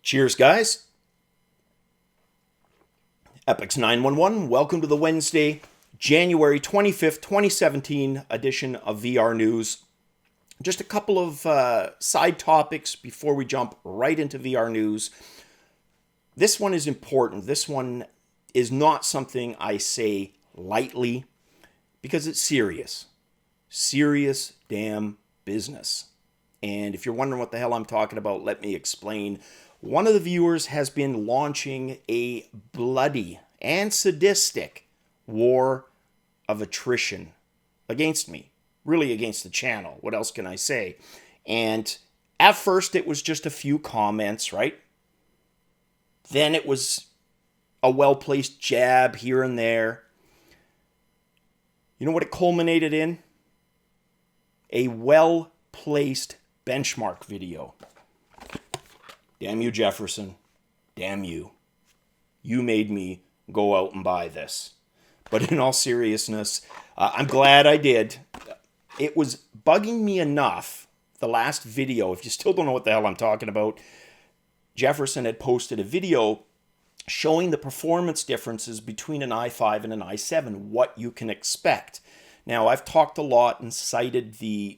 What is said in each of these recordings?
Cheers, guys. Epix 911, welcome to the Wednesday, January 25th, 2017 edition of VR News. Just a couple of side topics before we jump right into VR News. This one is important. This one is not something I say lightly because it's serious. Serious damn business. And if you're wondering what the hell I'm talking about, let me explain. One of the viewers has been launching a bloody and sadistic war of attrition against me. Really against the channel. What else can I say? And at first it was just a few comments, right? Then it was a well-placed jab here and there. You know what it culminated in? A well-placed benchmark video. Damn you, Jefferson. Damn you. You made me go out and buy this. But in all seriousness, I'm glad I did. It was bugging me enough, the last video, if you still don't know what the hell I'm talking about, Jefferson had posted a video showing the performance differences between an i5 and an i7, what you can expect. Now, I've talked a lot and cited the,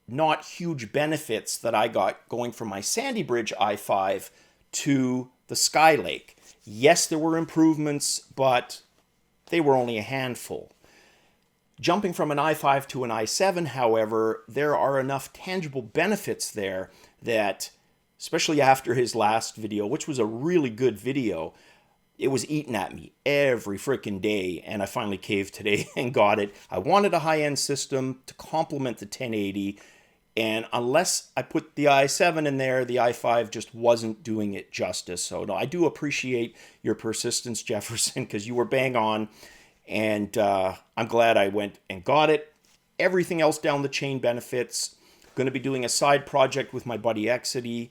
not huge benefits that I got going from my Sandy Bridge i5 to the Skylake. Yes, there were improvements, but they were only a handful. Jumping from an i5 to an i7, however, there are enough tangible benefits there that, especially after his last video, which was a really good video, it was eating at me every freaking day, and I finally caved today and got it. I wanted a high-end system to complement the 1080, and unless I put the i7 in there, the i5 just wasn't doing it justice. So no, I do appreciate your persistence, Jefferson, because you were bang on, and I'm glad I went and got it. Everything else down the chain benefits. Going to be doing a side project with my buddy Exity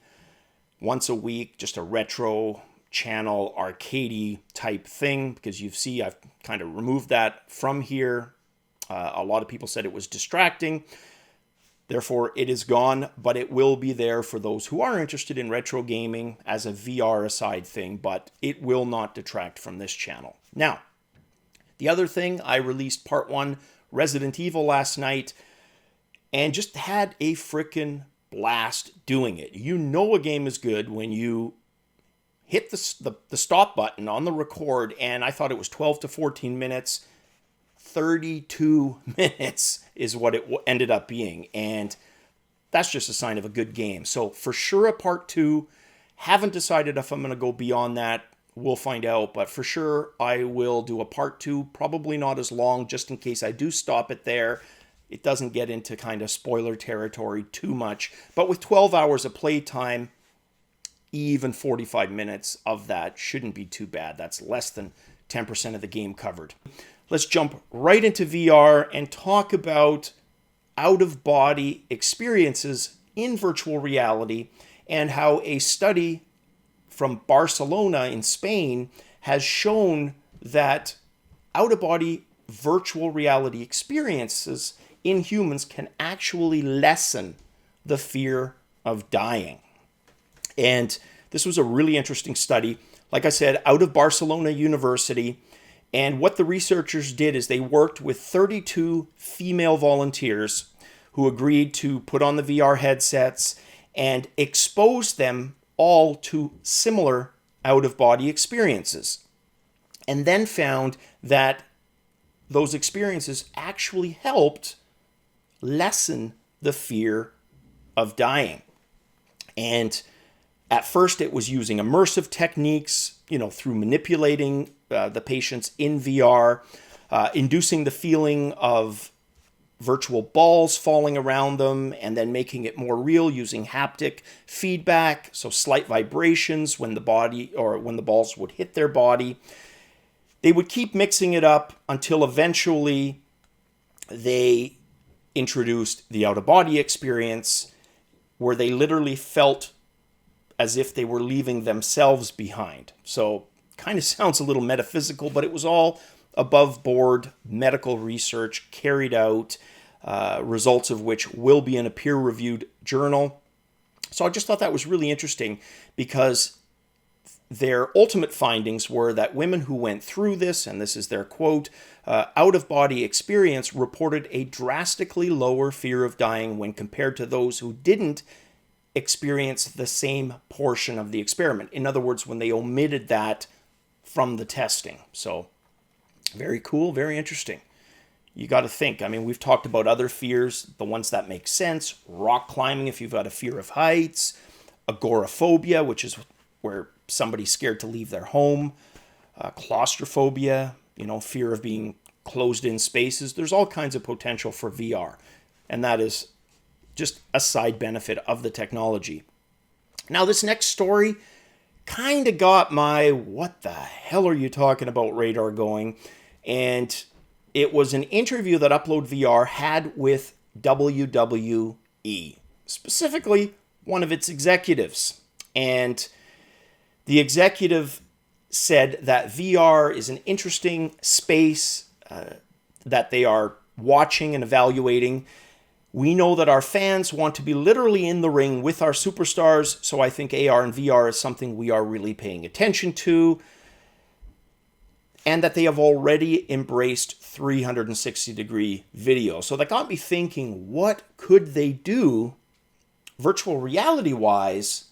once a week, just a retro channel arcadey type thing, because you see I've kind of removed that from here. A lot of people said it was distracting. Therefore, it is gone, but it will be there for those who are interested in retro gaming as a VR aside thing, but it will not detract from this channel. Now, the other thing, I released part 1 Resident Evil last night and just had a frickin' blast doing it. You know a game is good when you hit the stop button on the record, and I thought it was 12 to 14 minutes. 32 minutes is what it ended up being, and that's just a sign of a good game. So for sure a part 2. Haven't decided if I'm going to go beyond that. We'll find out, but for sure I will do a part 2, probably not as long, just in case I do stop it there. It doesn't get into kind of spoiler territory too much, but with 12 hours of playtime, even 45 minutes of that shouldn't be too bad. That's less than 10% of the game covered. Let's jump right into VR and talk about out-of-body experiences in virtual reality and how a study from Barcelona in Spain has shown that out-of-body virtual reality experiences in humans can actually lessen the fear of dying. And this was a really interesting study, like I said, out of Barcelona University. And what the researchers did is they worked with 32 female volunteers who agreed to put on the VR headsets and expose them all to similar out-of-body experiences. And then found that those experiences actually helped lessen the fear of dying. And at first it was using immersive techniques, through manipulating the patients in VR, inducing the feeling of virtual balls falling around them and then making it more real using haptic feedback, so slight vibrations when the body or when the balls would hit their body. They would keep mixing it up until eventually they introduced the out-of-body experience where they literally felt as if they were leaving themselves behind. So kind of sounds a little metaphysical, but it was all above board medical research carried out, results of which will be in a peer-reviewed journal. So I just thought that was really interesting because their ultimate findings were that women who went through this, and this is their quote, out-of-body experience reported a drastically lower fear of dying when compared to those who didn't experience the same portion of the experiment. In other words, when they omitted that from the testing. So very cool, very interesting. You got to think. I mean, we've talked about other fears, the ones that make sense. Rock climbing if you've got a fear of heights. Agoraphobia, which is where somebody's scared to leave their home. Claustrophobia, fear of being closed in spaces. There's all kinds of potential for VR. And that is just a side benefit of the technology. Now, this next story kind of got my what the hell are you talking about radar going. And it was an interview that Upload VR had with WWE, specifically one of its executives. And the executive said that VR is an interesting space that they are watching and evaluating. We know that our fans want to be literally in the ring with our superstars, so I think AR and VR is something we are really paying attention to, and that they have already embraced 360-degree video. So that got me thinking, what could they do virtual reality-wise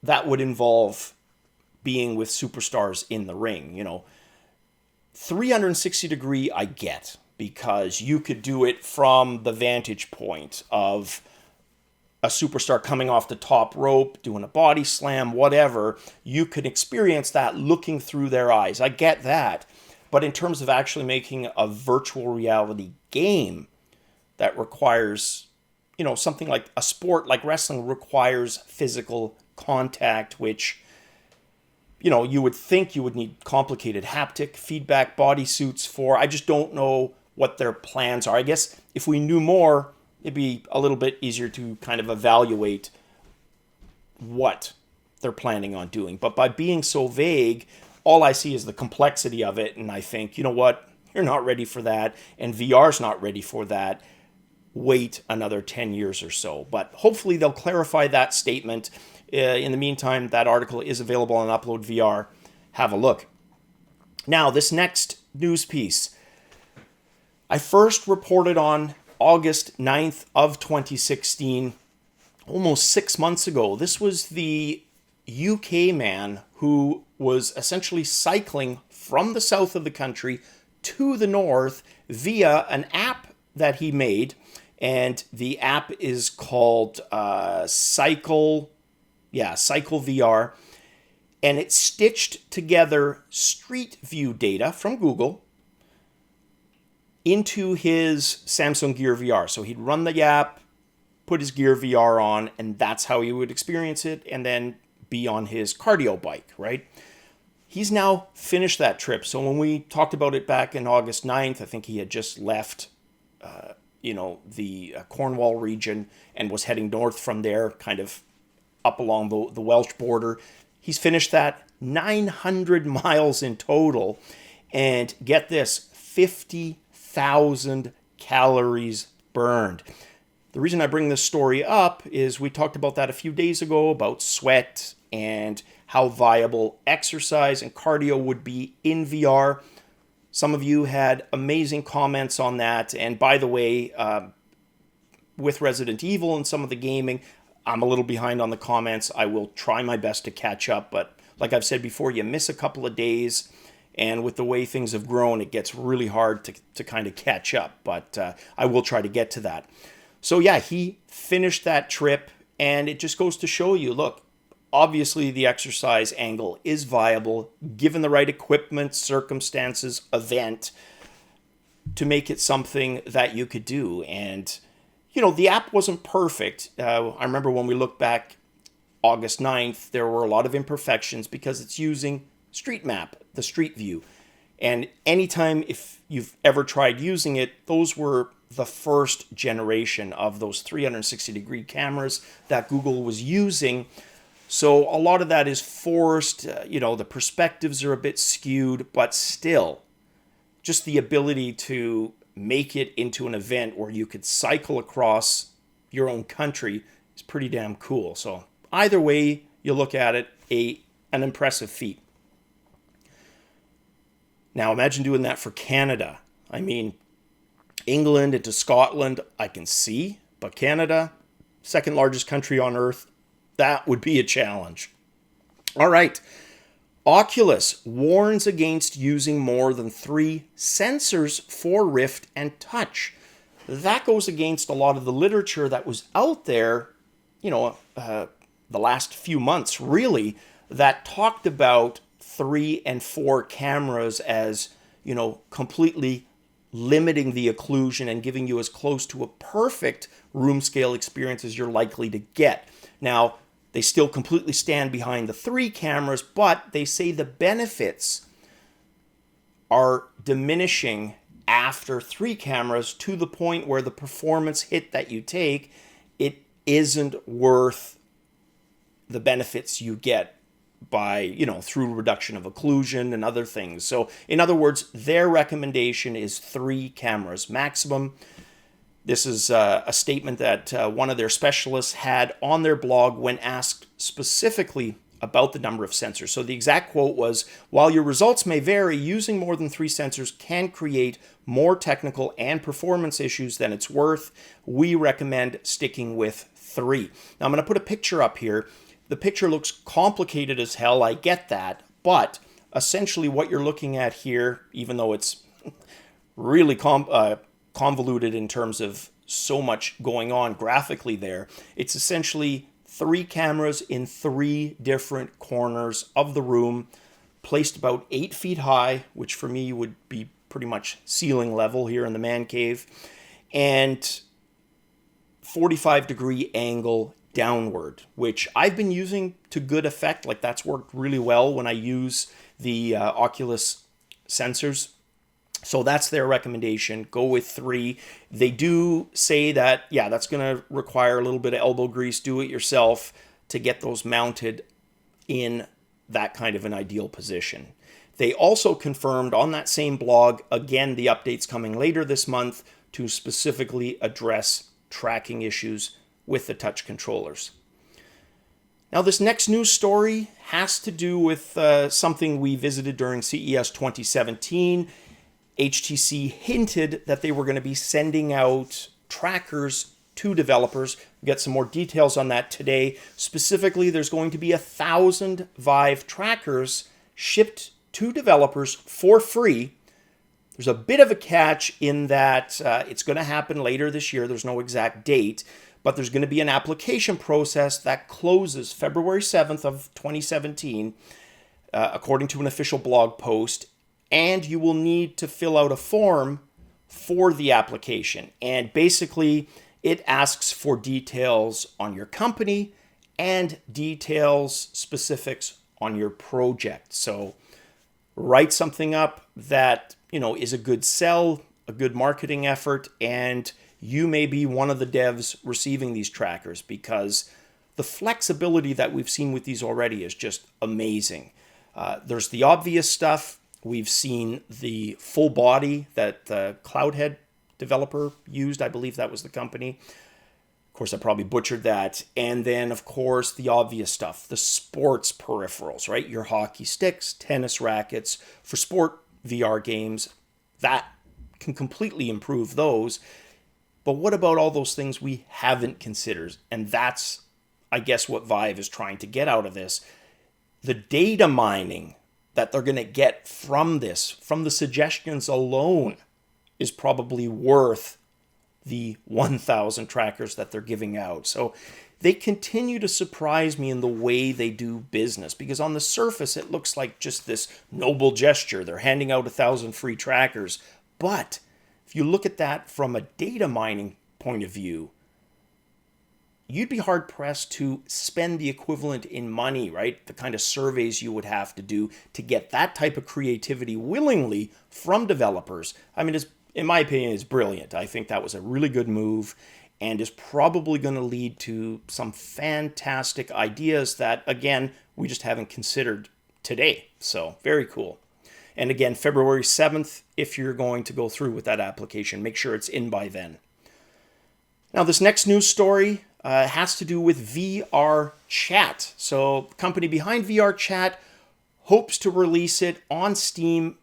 that would involve being with superstars in the ring? 360-degree I get, because you could do it from the vantage point of a superstar coming off the top rope, doing a body slam, whatever. You could experience that looking through their eyes. I get that. But in terms of actually making a virtual reality game that requires, something like a sport like wrestling requires physical contact, which, you would think you would need complicated haptic feedback bodysuits for. I just don't know what their plans are. I guess if we knew more, it'd be a little bit easier to kind of evaluate what they're planning on doing. But by being so vague, all I see is the complexity of it. And I think, you know what? You're not ready for that. And VR's not ready for that. Wait another 10 years or so. But hopefully they'll clarify that statement. In the meantime, that article is available on Upload VR. Have a look. Now, this next news piece, I first reported on August 9th of 2016, almost 6 months ago. This was the UK man who was essentially cycling from the south of the country to the north via an app that he made. And the app is called Cycle VR. And it stitched together Street View data from Google into his Samsung Gear VR. So he'd run the app, put his Gear VR on, and that's how he would experience it, and then be on his cardio bike, right? He's now finished that trip. So when we talked about it back in August 9th, I think he had just left, the Cornwall region and was heading north from there, kind of up along the Welsh border. He's finished that, 900 miles in total, and get this, 50,000 calories burned. The reason I bring this story up is we talked about that a few days ago, about sweat and how viable exercise and cardio would be in VR. Some of you had amazing comments on that. And by the way, with Resident Evil and some of the gaming, I'm a little behind on the comments. I will try my best to catch up. But like I've said before, you miss a couple of days. And with the way things have grown, it gets really hard to kind of catch up. But I will try to get to that. So yeah, he finished that trip. And it just goes to show you, look, obviously the exercise angle is viable, given the right equipment, circumstances, event, to make it something that you could do. And, the app wasn't perfect. I remember when we looked back August 9th, there were a lot of imperfections because it's using Street Map, the Street View. And anytime if you've ever tried using it, those were the first generation of those 360-degree cameras that Google was using. So a lot of that is forced, the perspectives are a bit skewed, but still, just the ability to make it into an event where you could cycle across your own country is pretty damn cool. So either way you look at it, an impressive feat. Now imagine doing that for Canada. I mean, England into Scotland, I can see, but Canada, second largest country on earth, that would be a challenge. All right. Oculus warns against using more than 3 sensors for Rift and Touch. That goes against a lot of the literature that was out there, the last few months, really, that talked about 3 and 4 cameras as, completely limiting the occlusion and giving you as close to a perfect room scale experience as you're likely to get. Now, they still completely stand behind the 3 cameras, but they say the benefits are diminishing after 3 cameras to the point where the performance hit that you take, it isn't worth the benefits you get by, through reduction of occlusion and other things. So in other words, their recommendation is 3 cameras maximum. This is a statement that one of their specialists had on their blog when asked specifically about the number of sensors. So the exact quote was, "While your results may vary, using more than 3 sensors can create more technical and performance issues than it's worth. We recommend sticking with 3." Now I'm going to put a picture up here. The picture looks complicated as hell, I get that, but essentially what you're looking at here, even though it's really convoluted in terms of so much going on graphically there, it's essentially 3 cameras in 3 different corners of the room, placed about 8 feet high, which for me would be pretty much ceiling level here in the man cave, and 45-degree angle downward, which I've been using to good effect. Like, that's worked really well when I use the Oculus sensors. So that's their recommendation. Go with 3. They do say that, that's going to require a little bit of elbow grease, do it yourself, to get those mounted in that kind of an ideal position. They also confirmed on that same blog, again, the updates coming later this month to specifically address tracking issues with the touch controllers. Now, this next news story has to do with something we visited during CES 2017. HTC hinted that they were going to be sending out trackers to developers. We'll get some more details on that today. Specifically, there's going to be 1,000 Vive trackers shipped to developers for free. There's a bit of a catch in that it's going to happen later this year. There's no exact date, but there's going to be an application process that closes February 7th of 2017, according to an official blog post, and you will need to fill out a form for the application. And basically, it asks for details on your company and details, specifics on your project. So write something up that, is a good sell, a good marketing effort, and you may be one of the devs receiving these trackers, because the flexibility that we've seen with these already is just amazing. There's the obvious stuff. We've seen the full body that the Cloudhead developer used. I believe that was the company. Of course, I probably butchered that. And then, of course, the obvious stuff, the sports peripherals, right? Your hockey sticks, tennis rackets for sport VR games. That can completely improve those. But what about all those things we haven't considered? And that's, I guess, what Vive is trying to get out of this. The data mining that they're going to get from this, from the suggestions alone, is probably worth the 1,000 trackers that they're giving out. So they continue to surprise me in the way they do business, because on the surface, it looks like just this noble gesture. They're handing out 1,000 free trackers. But if you look at that from a data mining point of view, you'd be hard-pressed to spend the equivalent in money, right? The kind of surveys you would have to do to get that type of creativity willingly from developers. I mean, in my opinion, it's brilliant. I think that was a really good move and is probably going to lead to some fantastic ideas that, again, we just haven't considered today. So very cool. And again, February 7th, if you're going to go through with that application, make sure it's in by then. Now, this next news story, has to do with VR chat. So the company behind VR chat hopes to release it on Steam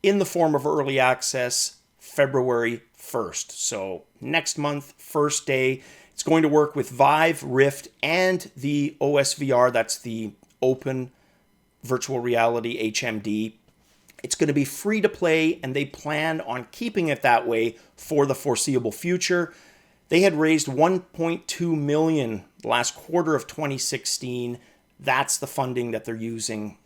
in the form of early access February 1st. So next month, first day. It's going to work with Vive, Rift, and the OSVR. That's the Open Virtual Reality HMD. It's going to be free to play, and they plan on keeping it that way for the foreseeable future. They had raised $1.2 million last quarter of 2016. That's the funding that they're using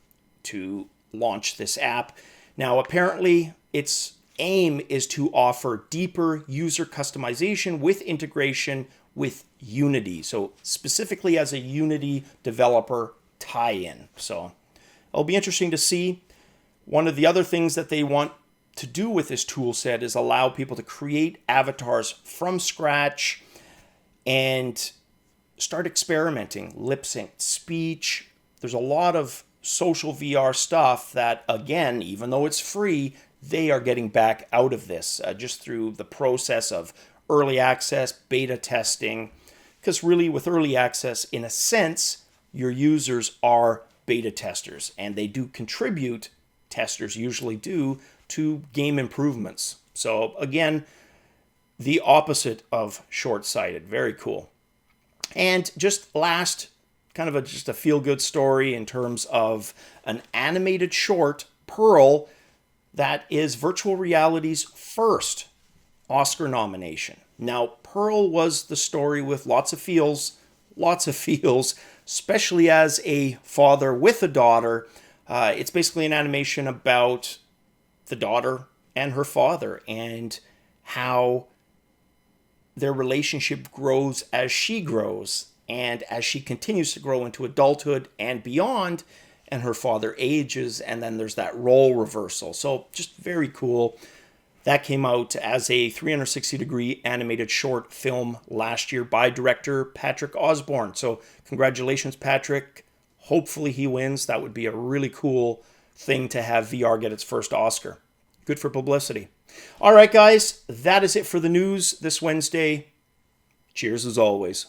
to launch this app. Now, apparently, its aim is to offer deeper user customization with integration with Unity. So specifically as a Unity developer tie-in. So it'll be interesting to see. One of the other things that they want to do with this tool set is allow people to create avatars from scratch and start experimenting, lip sync, speech. There's a lot of social VR stuff that, again, even though it's free, they are getting back out of this just through the process of early access, beta testing. Because really with early access, in a sense, your users are beta testers, and they do contribute, testers usually do, to game improvements. So again, the opposite of short-sighted. Very cool. And just last, kind of just a feel-good story in terms of an animated short, Pearl, that is virtual reality's first Oscar nomination. Now, Pearl was the story with lots of feels, especially as a father with a daughter. It's basically an animation about the daughter and her father and how their relationship grows as she grows and as she continues to grow into adulthood and beyond, and her father ages, and then there's that role reversal. So just very cool. That came out as a 360-degree animated short film last year by director Patrick Osborne. So congratulations, Patrick. Hopefully he wins. That would be a really cool thing to have VR get its first Oscar. Good for publicity. All right, guys, that is it for the news this Wednesday. Cheers as always.